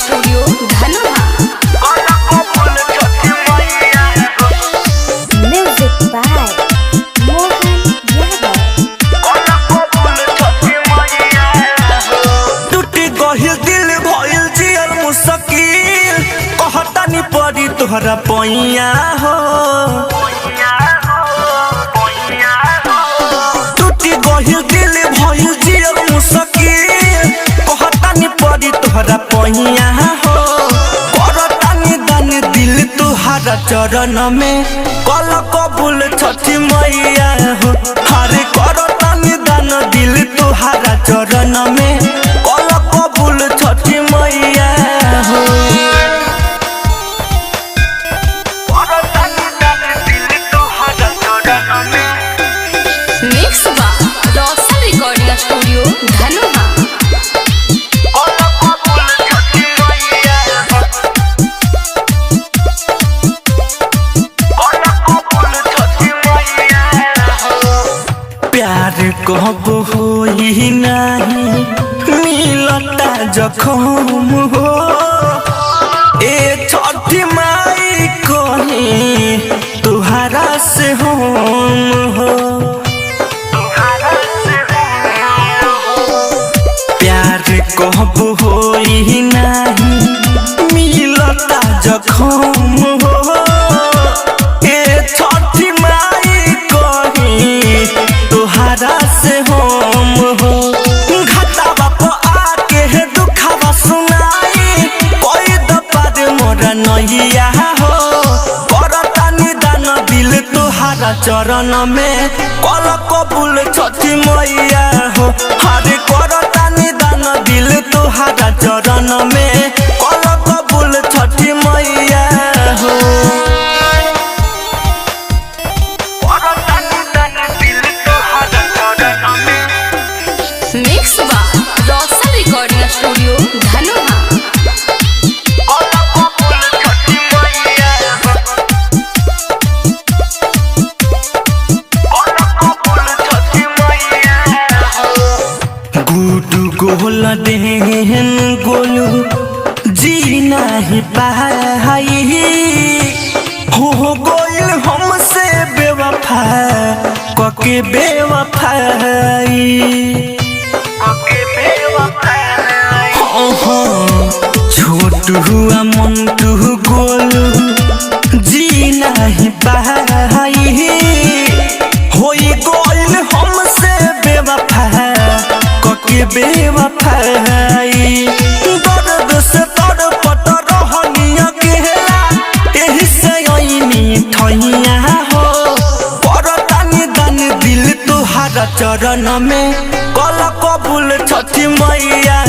Studio Dhanuha. Music by Mohan Yadav. टूट गहिल दिल भइल जियल मुश्किल कहतानी पड़ी तोहरा पैया हो। टूट गहिल दिल भइल जियल मुश्किल कहतानी पड़ी तोहरा पैया हो। करतानी दान दिल तोहरा चरण में कल कबूल छठी मैया हो। हरे करतानी दान दिल तोहरा चरण में कल कबूल छठी मैया हो। मिक्स बा रोशन रिकॉर्डिंग स्टूडियो धनुहा। प्यार कब होई नहीं मिलता जखम हो। ए छठी माई कहीं तुहरा से हम हो। प्यार कब होई नहीं मिलता जखम हो। ए छठी माई कहीं तुहरा से हम हो। घाटा बाप आके है दुखावा सुनाई कोई दपार मोरा नैया हो। करतानी दान दिल तुहरा चरण में कल कबूल छठी मैया हो। हरे करतानी दान दिल तुहरा चरण में कल कबूल छठी मैया हो। मिक्स बा रोशन रिकॉर्डिंग स्टूडियो धनुहा। गुडू गोल देहन गोलू जी नहीं पाई हो गोइल हमसे बेवफा कके बेवफाई। छोटू हुआ मंटू गोलू जी नहीं पाई होई गोइल हमसे बेवफा कके बेवफाई। दर्द से तड़पत रहनी अकेला एही से आईनी ठैया हो। करतानी दान दिल तुहरा चरण में कल कबूल छठी मैया